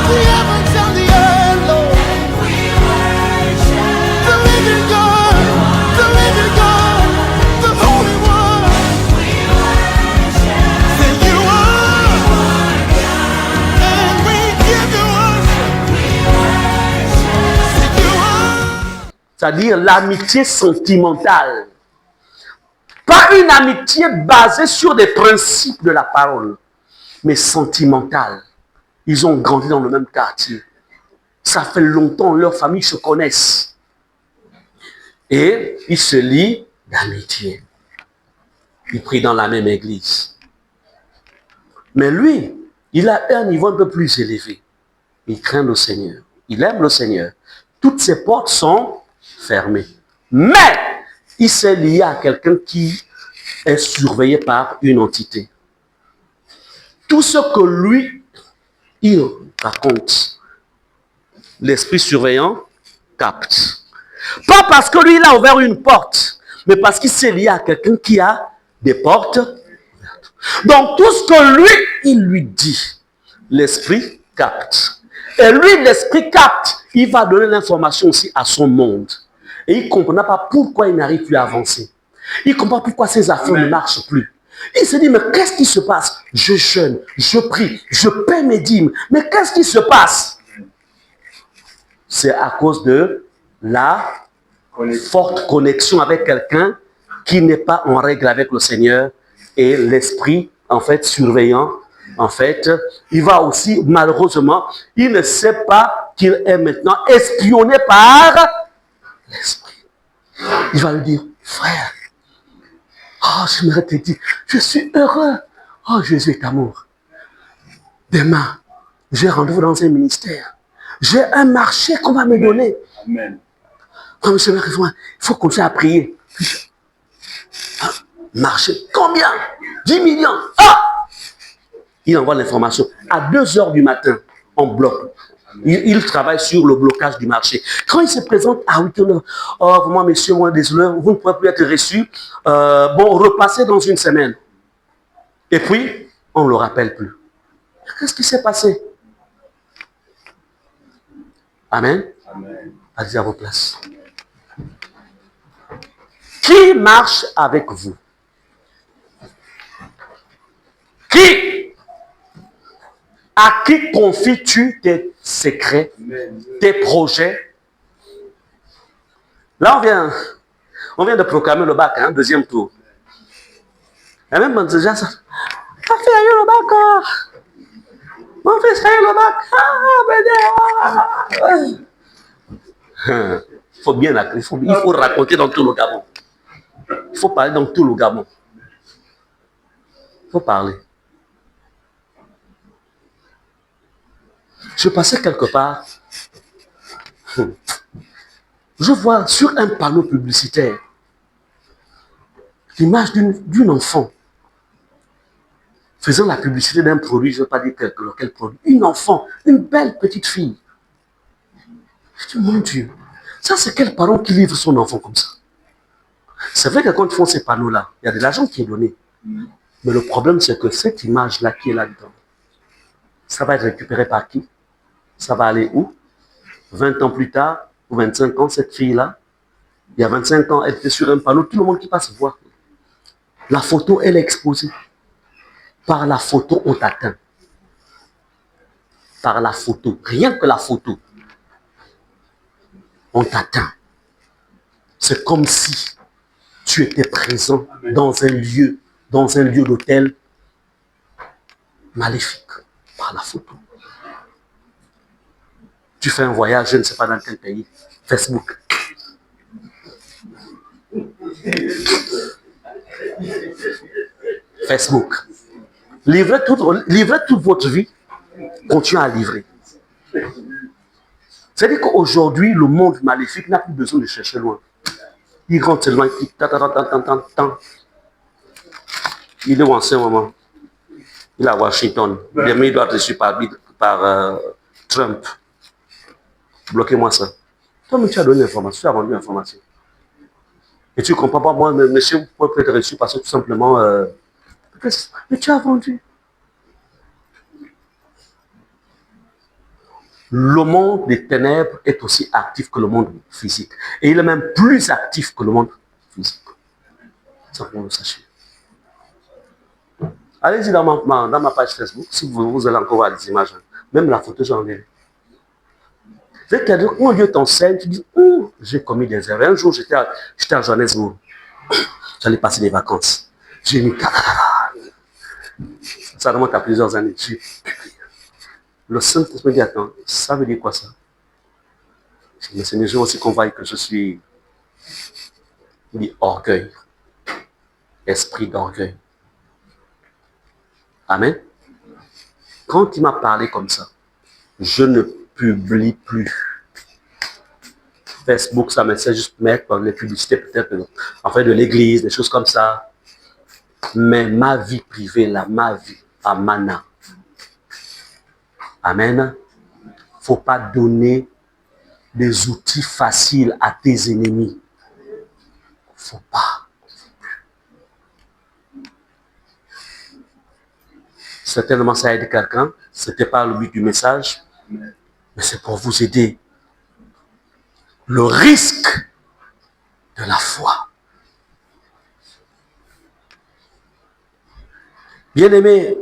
the heavens and the earth, Lord. The living God, the Holy One. Say you are, and we give you worship. Say you are. C'est-à-dire l'amitié sentimentale. Pas une amitié basée sur des principes de la parole, mais sentimentale. Ils ont grandi dans le même quartier. Ça fait longtemps, leurs familles se connaissent. Et ils se lient d'amitié. Ils prient dans la même église. Mais lui, il a un niveau un peu plus élevé. Il craint le Seigneur. Il aime le Seigneur. Toutes ses portes sont fermées. Mais il s'est lié à quelqu'un qui est surveillé par une entité. Tout ce que lui, il raconte, l'esprit surveillant capte. Pas parce que lui, il a ouvert une porte, mais parce qu'il s'est lié à quelqu'un qui a des portes. Donc tout ce que lui, il lui dit, l'esprit capte. Et lui, l'esprit capte, il va donner l'information aussi à son monde. Et il ne comprend pas pourquoi il n'arrive plus à avancer. Il ne comprend pas pourquoi ses affaires ne marchent plus. Il se dit, mais qu'est-ce qui se passe? Je jeûne, je prie, je paie mes dîmes. Mais qu'est-ce qui se passe? C'est à cause de la forte connexion avec quelqu'un qui n'est pas en règle avec le Seigneur. Et l'esprit, en fait, surveillant, en fait, il va aussi, malheureusement, il ne sait pas qu'il est maintenant espionné par l'esprit. Il va lui dire, frère, oh, j'aimerais te dire, je suis heureux. Oh, Jésus est amour. Demain, j'ai rendez-vous dans un ministère. J'ai un marché qu'on va me donner. Amen. Oh, monsieur, il faut continuer à prier. Marché, combien? 10 millions. Ah! Il envoie l'information. À 2 heures du matin, on bloque. Il travaille sur le blocage du marché. Quand il se présente à 8 heures, oh, vraiment, monsieur, moi, désolé, vous ne pouvez plus être reçu. Bon, repassez dans une semaine. Et puis, on ne le rappelle plus. Qu'est-ce qui s'est passé? Amen. Amen. Allez à vos places. Qui marche avec vous? Qui? À qui confies-tu tes secrets, tes projets? Là, on vient de proclamer le bac, hein, deuxième tour. Et même déjà, ça fait le bac. Mon fils a eu le bac. Il faut bien il faut raconter dans tout le Gabon. Il faut parler dans tout le Gabon. Il faut parler. Je passais quelque part. Je vois sur un panneau publicitaire l'image d'une enfant faisant la publicité d'un produit, je ne veux pas dire quel produit. Une enfant, une belle petite fille. Je dis, mon Dieu, ça c'est quel parent qui livre son enfant comme ça? C'est vrai que quand ils font ces panneaux-là, il y a de l'argent qui est donné. Mais le problème, c'est que cette image-là qui est là-dedans, ça va être récupéré par qui? Ça va aller où? 20 ans plus tard, ou 25 ans, cette fille-là, il y a 25 ans, elle était sur un panneau, tout le monde qui passe voir. La photo, elle est exposée. Par la photo, on t'atteint. Par la photo, rien que la photo, on t'atteint. C'est comme si tu étais présent dans un lieu d'hôtel maléfique, par la photo. Tu fais un voyage, je ne sais pas dans quel pays, Facebook. Facebook. Livrez toute votre vie, continuez à livrer. C'est-à-dire qu'aujourd'hui, le monde maléfique n'a plus besoin de chercher loin. Il rentre seulement, il est où en ce moment? Il est à Washington. Demain, il doit être reçu par Trump. Bloquez-moi ça. Toi, mais tu as donné l'information, tu as vendu l'information. Et tu ne comprends pas, moi, monsieur, vous pouvez être reçu parce que tout simplement, mais tu as vendu. Le monde des ténèbres est aussi actif que le monde physique. Et il est même plus actif que le monde physique. Ça, pour le sachiez. Allez-y dans ma page Facebook, si vous allez encore voir des images. Même la photo, j'en ai. C'est-à-dire, quand Dieu t'enseigne, tu dis, j'ai commis des erreurs. Un jour, j'étais à Johannesburg. J'allais passer des vacances. J'ai mis... Ça remonte à plusieurs années. Le Saint-Esprit dit, attends, ça veut dire quoi ça? Mais c'est les gens aussi qu'on voit que je suis... Il dit orgueil. Esprit d'orgueil. Amen. Quand il m'a parlé comme ça, je ne publie plus. Facebook, ça me sert juste pour mettre les publicités peut-être, enfin de l'église, des choses comme ça. Mais ma vie privée, là, ma vie, amana. Amen. Faut pas donner des outils faciles à tes ennemis. Faut pas. Certainement, ça aide quelqu'un. C'était pas le but du message, mais c'est pour vous aider. Le risque de la foi. Bien-aimés,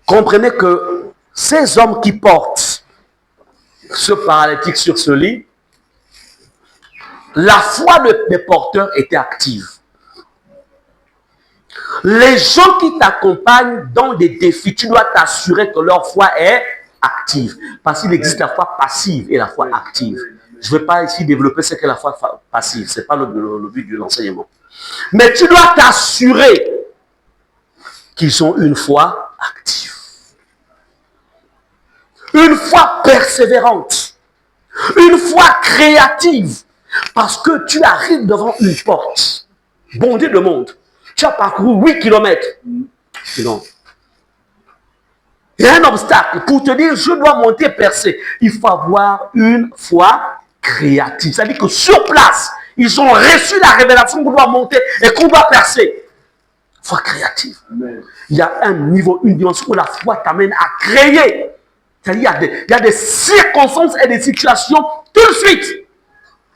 comprenez que ces hommes qui portent ce paralytique sur ce lit, la foi des porteurs était active. Les gens qui t'accompagnent dans des défis, tu dois t'assurer que leur foi est active. Parce qu'il existe la foi passive et la foi active. Je ne vais pas ici développer ce qu'est la foi passive. Ce n'est pas le but de l'enseignement. Mais tu dois t'assurer qu'ils ont une foi active. Une foi persévérante. Une foi créative. Parce que tu arrives devant une porte. Bondée de monde. Tu as parcouru 8 kilomètres. Non. Il y a un obstacle pour te dire, je dois monter, percer. Il faut avoir une foi créative. C'est-à-dire que sur place, ils ont reçu la révélation qu'on doit monter et qu'on doit percer. Foi créative. Amen. Il y a un niveau, une dimension où la foi t'amène à créer. C'est-à-dire, il y a des circonstances et des situations tout de suite.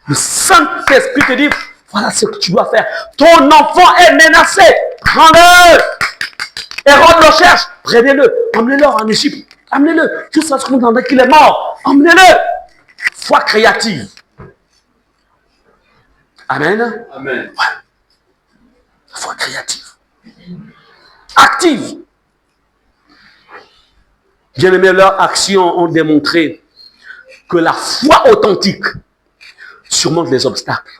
Le Saint-Esprit te dit, voilà ce que tu dois faire. Ton enfant est menacé. Prends-le. Hérode le cherche. Prenez-le. Emmenez-le en Égypte. Amenez-le. Jusqu'à ce qu'on entende qu'il est mort. Emmenez-le. Foi créative. Amen. Amen. Ouais. Foi créative. Active. Bien aimé, leurs actions ont démontré que la foi authentique surmonte les obstacles.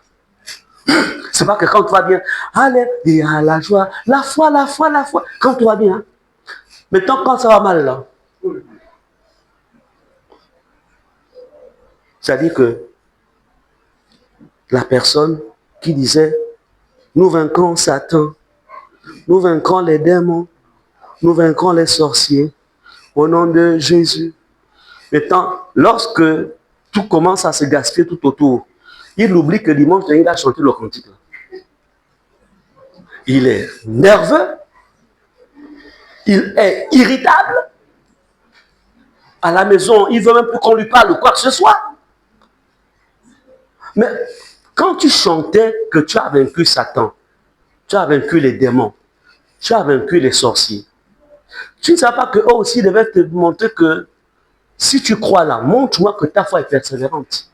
C'est pas que quand tout va bien, allez, il y a la joie, la foi, la foi, la foi. Quand tout va bien. Hein? Maintenant, quand ça va mal, là. C'est-à-dire que la personne qui disait, nous vaincrons Satan, nous vaincrons les démons, nous vaincrons les sorciers, au nom de Jésus. Maintenant, lorsque tout commence à se gaspiller tout autour, il oublie que dimanche, il a chanté le cantique. Il est nerveux, il est irritable. À la maison, il ne veut même plus qu'on lui parle de quoi que ce soit. Mais quand tu chantais que tu as vaincu Satan, tu as vaincu les démons, tu as vaincu les sorciers, tu ne sais pas qu'eux aussi devaient te montrer que si tu crois là, montre-moi que ta foi est persévérante.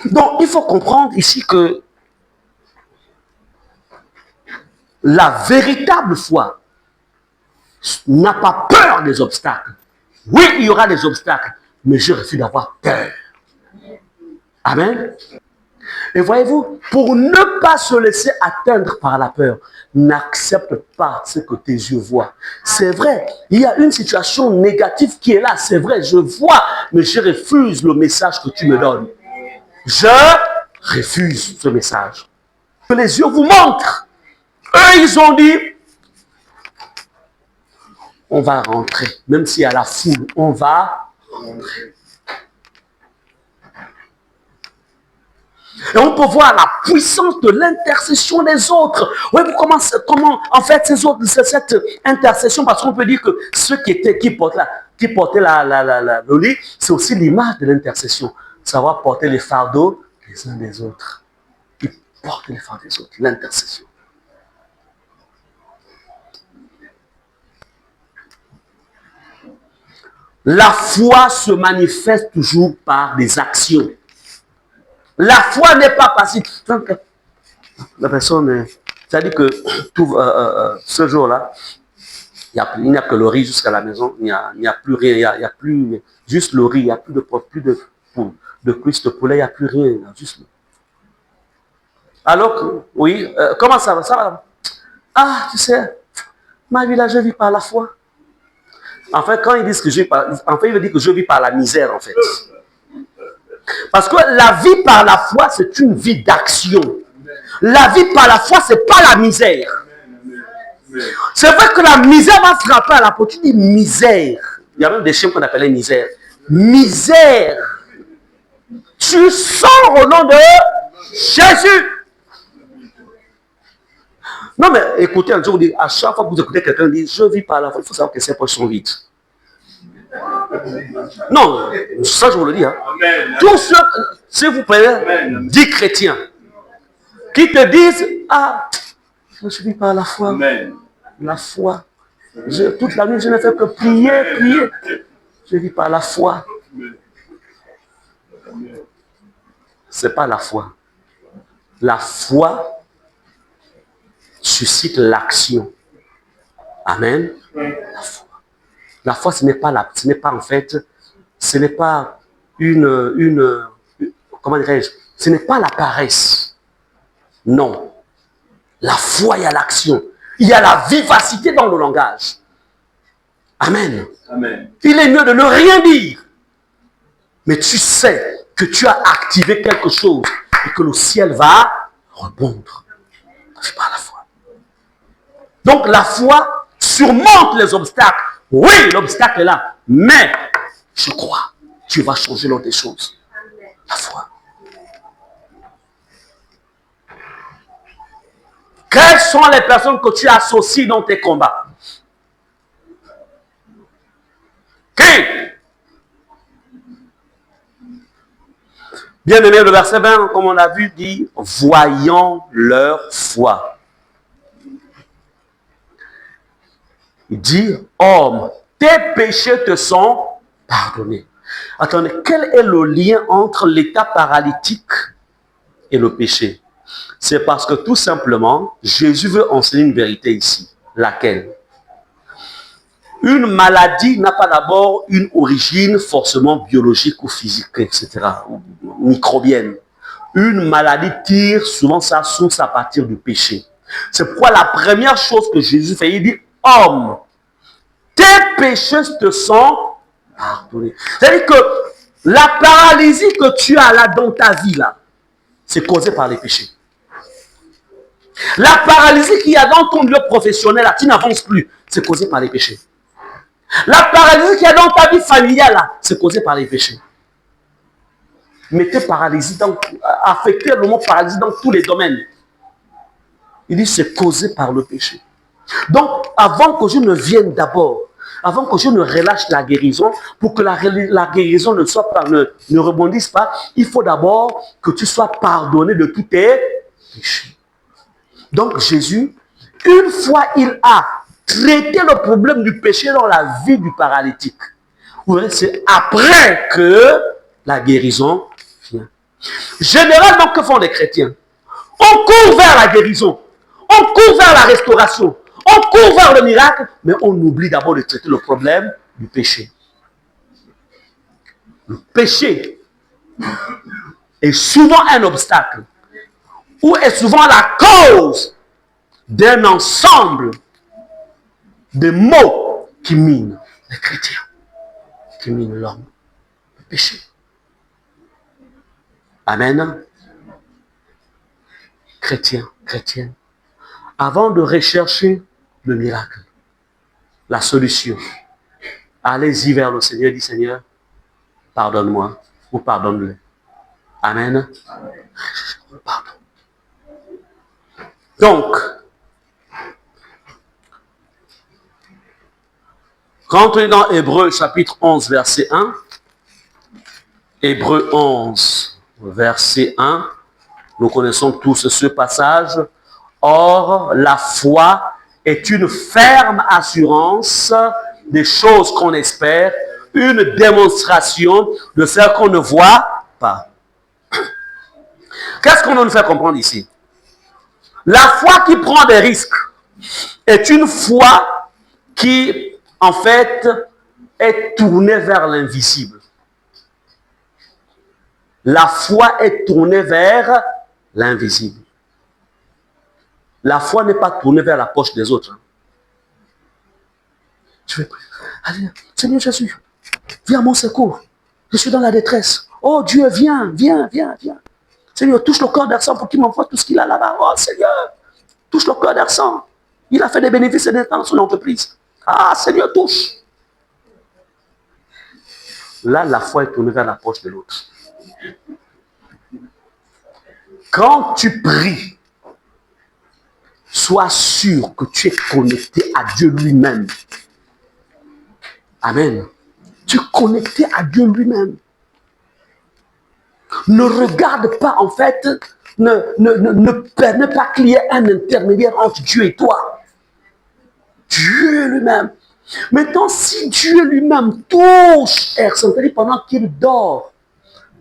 Donc, il faut comprendre ici que la véritable foi n'a pas peur des obstacles. Oui, il y aura des obstacles, mais je refuse d'avoir peur. Amen. Et voyez-vous, pour ne pas se laisser atteindre par la peur, n'accepte pas ce que tes yeux voient. C'est vrai, il y a une situation négative qui est là, c'est vrai, je vois, mais je refuse le message que tu me donnes. Je refuse ce message. Que les yeux vous montrent. Eux, ils ont dit, on va rentrer, même s'il y a la foule, on va rentrer. Et on peut voir la puissance de l'intercession des autres. Voyez-vous comment en fait, cette intercession, parce qu'on peut dire que ceux qui portaient le lit, c'est aussi l'image de l'intercession. Savoir porter les fardeaux les uns des autres. Ils portent les fardeaux des autres, l'intercession. La foi se manifeste toujours par des actions. La foi n'est pas passive. La personne, c'est-à-dire que ce jour-là, il n'y a que le riz jusqu'à la maison, il n'y a plus rien, il n'y a plus juste le riz, il n'y a plus de cuisses de poulet, il n'y a plus rien, juste. Alors que, oui, comment ça va? Ça va? Ah, tu sais, ma vie là, je vis par la foi. En fait, quand ils disent que je vis par, en fait, il veut dire que je vis par la misère, en fait. Parce que la vie par la foi, c'est une vie d'action. La vie par la foi, c'est pas la misère. C'est vrai que la misère va frapper à la peau. Tu dis misère. Il y a même des chiens qu'on appelait misère. Misère. Tu sors au nom de Jésus. Non, mais écoutez, je vous dis, à chaque fois que vous écoutez quelqu'un dire je vis par la foi, il faut savoir que ses poches sont vides. Non, ça je vous le dis. Hein. Tous ceux, s'il vous plaît, 10 chrétiens qui te disent ah, je vis par la foi. Amen. La foi. Toute la nuit, je ne fais que prier. Je vis par la foi. Ce n'est pas la foi. La foi suscite l'action. Amen. La foi, ce n'est pas en fait, ce n'est pas comment dirais-je, ce n'est pas la paresse. Non. La foi, il y a l'action. Il y a la vivacité dans le langage. Amen. Amen. Il est mieux de ne rien dire. Mais tu sais que tu as activé quelque chose et que le ciel va répondre. C'est pas la foi. Donc la foi surmonte les obstacles. Oui, l'obstacle est là. Mais je crois, tu vas changer l'autre des choses. La foi. Quelles sont les personnes que tu associes dans tes combats? Qui? Bien aimé, le verset 20, comme on a vu, dit, voyant leur foi. Il dit, homme, tes péchés te sont pardonnés. Attendez, quel est le lien entre l'état paralytique et le péché? C'est parce que tout simplement, Jésus veut enseigner une vérité ici. Laquelle? Une maladie n'a pas d'abord une origine forcément biologique ou physique, etc., ou microbienne. Une maladie tire souvent sa source à partir du péché. C'est pourquoi la première chose que Jésus fait, il dit, homme, tes péchés te sont pardonnés. C'est-à-dire que la paralysie que tu as là dans ta vie, là, c'est causé par les péchés. La paralysie qu'il y a dans ton lieu professionnel, là, tu n'avances plus, c'est causé par les péchés. La paralysie qu'il y a dans ta vie familiale, là, c'est causé par les péchés. Mettez paralysie affectez le mot paralysie dans tous les domaines. Il dit c'est causé par le péché. Donc, avant que je ne vienne d'abord, avant que je ne relâche la guérison, pour que la guérison ne rebondisse pas, il faut d'abord que tu sois pardonné de tous tes péchés. Donc, Jésus, une fois il a traité le problème du péché dans la vie du paralytique, vous verrez, c'est après que la guérison vient. Généralement, que font les chrétiens? On court vers la guérison, on court vers la restauration, on court vers le miracle, mais on oublie d'abord de traiter le problème du péché. Le péché est souvent un obstacle, ou est souvent la cause d'un ensemble de maux qui minent les chrétiens, qui minent l'homme, le péché. Amen. Chrétiens, chrétiennes, avant de rechercher le miracle, la solution, allez-y vers le Seigneur, dit Seigneur, pardonne-moi ou pardonne-le. Amen. Pardon. Donc, quand on est dans Hébreux chapitre 11, verset 1, Hébreux 11, verset 1, nous connaissons tous ce passage. Or, la foi est une ferme assurance des choses qu'on espère, une démonstration de ce qu'on ne voit pas. Qu'est-ce qu'on nous fait comprendre ici? La foi qui prend des risques est une foi qui, en fait, est tournée vers l'invisible. La foi est tournée vers l'invisible. La foi n'est pas tournée vers la poche des autres. Tu veux prier. Allez, Seigneur Jésus, viens à mon secours. Je suis dans la détresse. Oh Dieu, viens, viens, viens, viens. Seigneur, touche le cœur d'Arsan pour qu'il m'envoie tout ce qu'il a là-bas. Oh Seigneur, touche le cœur d'Arsan. Il a fait des bénéfices et des temps dans son entreprise. Ah Seigneur, touche. Là, la foi est tournée vers la poche de l'autre. Quand tu pries, sois sûr que tu es connecté à Dieu lui-même. Amen. Tu es connecté à Dieu lui-même. Ne regarde pas, en fait, ne permets pas qu'il y ait un intermédiaire entre Dieu et toi. Dieu lui-même. Maintenant, si Dieu lui-même touche Ersan, c'est-à-dire pendant qu'il dort,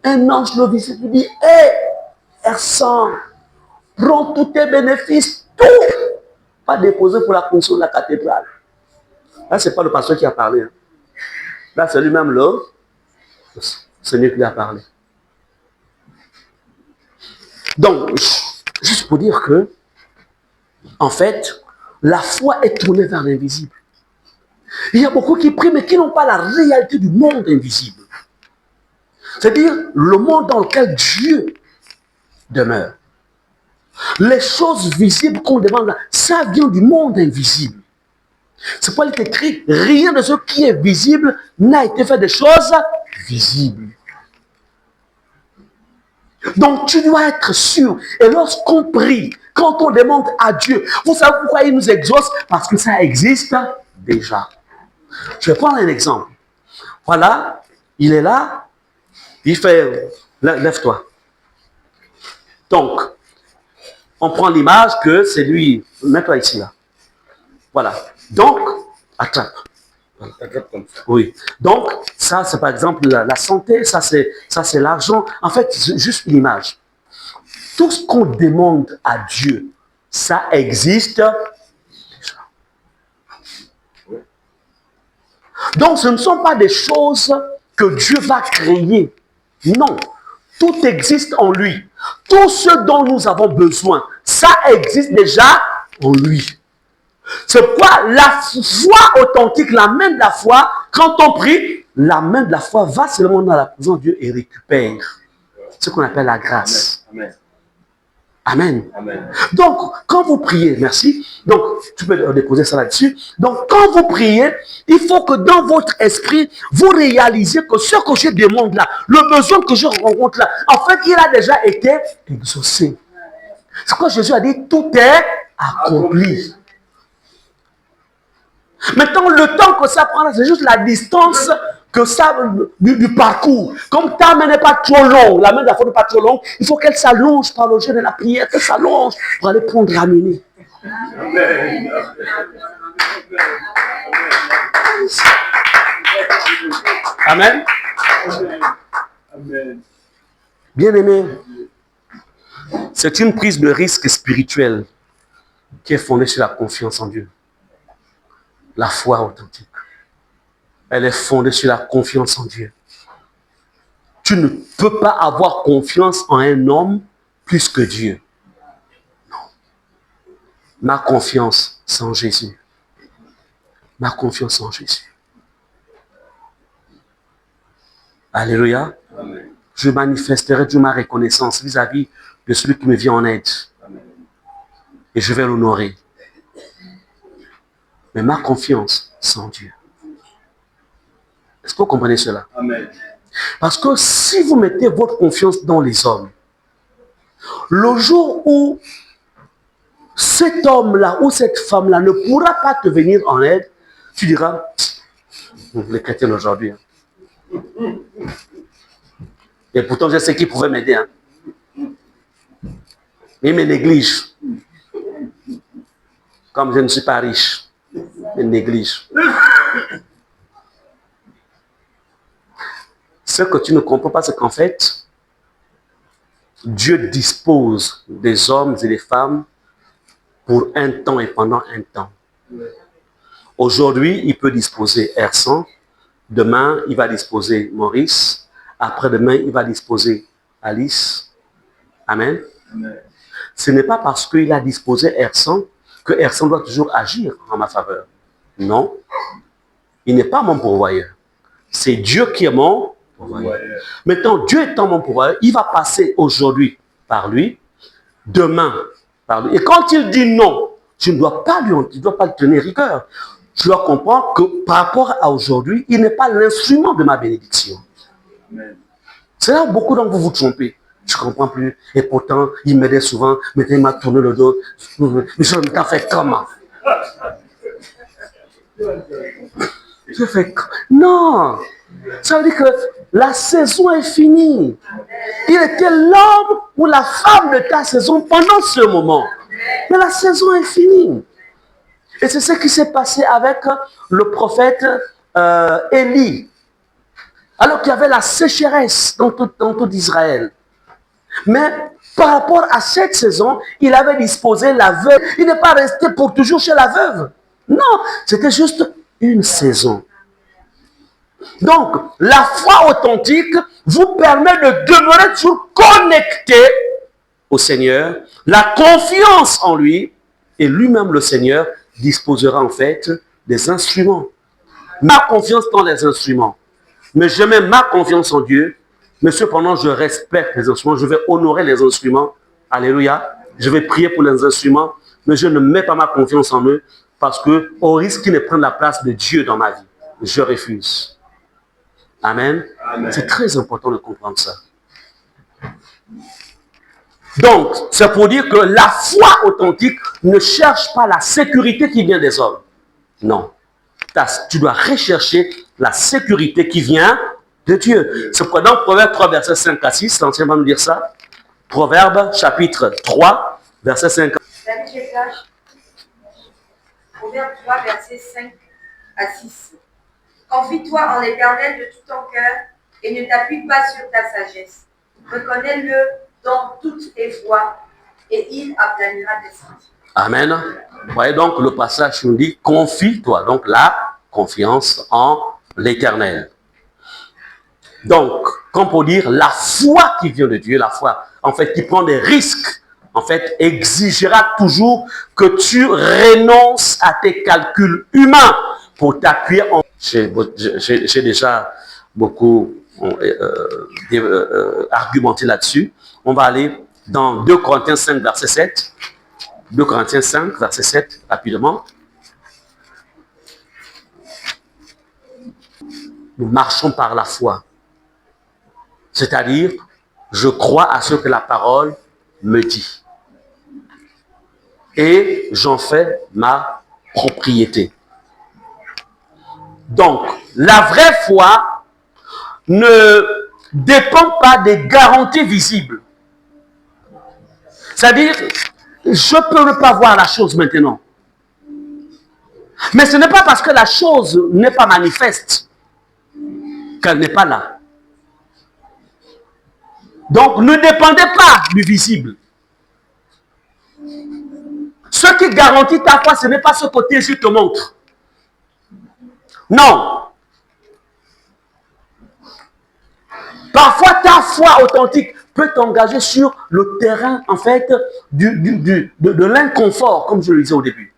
un ange le visite, lui dit, hé, Ersan, prends tous tes bénéfices, tout, pas déposer pour la construction de la cathédrale. Là, ce n'est pas le pasteur qui a parlé. Hein. Là, c'est lui-même le Seigneur qui a parlé. Donc, juste pour dire que, en fait, la foi est tournée vers l'invisible. Il y a beaucoup qui prient, mais qui n'ont pas la réalité du monde invisible. C'est-à-dire le monde dans lequel Dieu demeure. Les choses visibles qu'on demande, ça vient du monde invisible. C'est pourquoi il est écrit, rien de ce qui est visible n'a été fait de choses visibles. Donc tu dois être sûr. Et lorsqu'on prie, quand on demande à Dieu, vous savez pourquoi il nous exauce? Parce que ça existe déjà. Je vais prendre un exemple. Voilà, il est là, il fait, lève-toi. Donc, on prend l'image que c'est lui, mets-toi ici là. Voilà. Donc, attrape. Oui. Donc, ça, c'est par exemple la santé, ça, c'est l'argent. En fait, c'est juste une image. Tout ce qu'on demande à Dieu, ça existe déjà. Donc, ce ne sont pas des choses que Dieu va créer. Non. Tout existe en lui. Tout ce dont nous avons besoin, ça existe déjà en lui. C'est pourquoi la foi authentique, la main de la foi, quand on prie, la main de la foi va seulement dans la présence de Dieu et récupère ce qu'on appelle la grâce. Amen. Amen. Amen. Donc, quand vous priez, merci, donc tu peux déposer ça là-dessus. Donc, quand vous priez, il faut que dans votre esprit, vous réalisez que ce que je demande là, le besoin que je rencontre là, en fait, il a déjà été exaucé. C'est quoi Jésus a dit, tout est accompli. Maintenant, le temps que ça prend, c'est juste la distance que ça du parcours. Comme ta main n'est pas trop longue, la main de la foi n'est pas trop longue, il faut qu'elle s'allonge par le jeu de la prière, qu'elle s'allonge pour aller prendre ramener. Amen. Amen. Amen. Bien-aimé, c'est une prise de risque spirituel qui est fondée sur la confiance en Dieu. La foi authentique. Elle est fondée sur la confiance en Dieu. Tu ne peux pas avoir confiance en un homme plus que Dieu. Non. Ma confiance, c'est en Jésus. Ma confiance en Jésus. Alléluia. Amen. Je manifesterai de ma reconnaissance vis-à-vis de celui qui me vient en aide. Amen. Et je vais l'honorer. Mais ma confiance, c'est en Dieu. Est-ce que vous comprenez cela? Amen. Parce que si vous mettez votre confiance dans les hommes, Le jour où cet homme-là ou cette femme-là ne pourra pas te venir en aide, tu diras, les chrétiens aujourd'hui. Hein. Et pourtant, je sais qu'ils pouvaient m'aider. Hein. Mais ils me négligent. Comme je ne suis pas riche, ils me négligent. Ce que tu ne comprends pas, c'est qu'en fait, Dieu dispose des hommes et des femmes pour un temps et pendant un temps. Aujourd'hui, il peut disposer Ersan. Demain, il va disposer Maurice. Après-demain, il va disposer Alice. Amen. Amen. Ce n'est pas parce qu'il a disposé Ersan que Ersan doit toujours agir en ma faveur. Non. Il n'est pas mon pourvoyeur. C'est Dieu qui est mon pourvoyeur. Maintenant, Dieu étant mon pourvoyeur, il va passer aujourd'hui par lui, demain par lui. Et quand il dit non, tu ne dois pas lui tenir rigueur. Tu dois comprendre que par rapport à aujourd'hui, il n'est pas l'instrument de ma bénédiction. C'est là où beaucoup d'entre vous vous trompez. Je ne comprends plus. Et pourtant, il m'aidait souvent. Maintenant, il m'a tourné le dos. Mais je t'en fais comment? Je fais non. Ça veut dire que la saison est finie. Il était l'homme ou la femme de ta saison pendant ce moment. Mais la saison est finie. Et c'est ce qui s'est passé avec le prophète Élie. Alors qu'il y avait la sécheresse dans tout Israël. Mais par rapport à cette saison, il avait disposé la veuve. Il n'est pas resté pour toujours chez la veuve. Non, c'était juste une saison. Donc, la foi authentique vous permet de demeurer toujours connecté au Seigneur, la confiance en lui, et lui-même, le Seigneur, disposera en fait des instruments. Ma confiance dans les instruments. Mais je mets ma confiance en Dieu, mais cependant, je respecte les instruments, je vais honorer les instruments. Alléluia. Je vais prier pour les instruments, mais je ne mets pas ma confiance en eux, parce que au risque qu'ils ne prennent la place de Dieu dans ma vie, je refuse. Amen. Amen. C'est très important de comprendre ça. Donc, c'est pour dire que la foi authentique ne cherche pas la sécurité qui vient des hommes. Non. Tu dois rechercher la sécurité qui vient de Dieu. C'est pourquoi dans Proverbe 3, verset 5 à 6, l'ancien va nous dire ça. Proverbe, chapitre 3, verset 5 à 6. Salut les sages. Proverbe 3, verset 5 à 6. Confie-toi en l'Éternel de tout ton cœur et ne t'appuie pas sur ta sagesse. Reconnais-le dans toutes tes voies et il aplanira tes sentiers. Amen. Vous voyez donc le passage nous dit confie-toi. Donc la confiance en l'Éternel. Donc, comme pour dire la foi qui vient de Dieu, la foi en fait qui prend des risques, en fait exigera toujours que tu renonces à tes calculs humains pour t'appuyer en... J'ai déjà beaucoup argumenté là-dessus. On va aller dans 2 Corinthiens 5, verset 7. 2 Corinthiens 5, verset 7, rapidement. Nous marchons par la foi. C'est-à-dire, je crois à ce que la parole me dit. Et j'en fais ma propriété. Donc, la vraie foi ne dépend pas des garanties visibles. C'est-à-dire, je peux ne pas voir la chose maintenant. Mais ce n'est pas parce que la chose n'est pas manifeste qu'elle n'est pas là. Donc, ne dépendez pas du visible. Ce qui garantit ta foi, ce n'est pas ce côté je te montre. Non. Parfois, ta foi authentique peut t'engager sur le terrain, en fait, de l'inconfort, comme je le disais au début.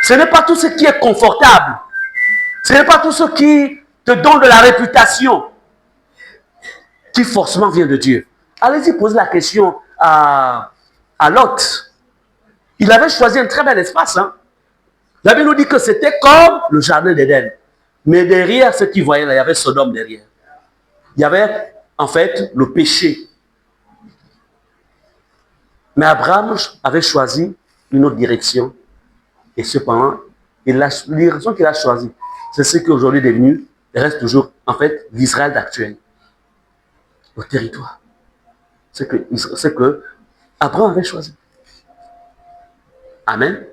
Ce n'est pas tout ce qui est confortable. Ce n'est pas tout ce qui te donne de la réputation qui forcément vient de Dieu. Allez-y, posez la question à Lot. Il avait choisi un très bel espace. Hein? La Bible nous dit que c'était comme le jardin d'Éden. Mais derrière ce qu'il voyait là, il y avait Sodome derrière. Il y avait en fait le péché. Mais Abraham avait choisi une autre direction. Et cependant, la direction qu'il a choisie, c'est ce qui aujourd'hui est devenu, reste toujours, en fait, l'Israël d'actuel. Le territoire. C'est que Abraham avait choisi. Amen.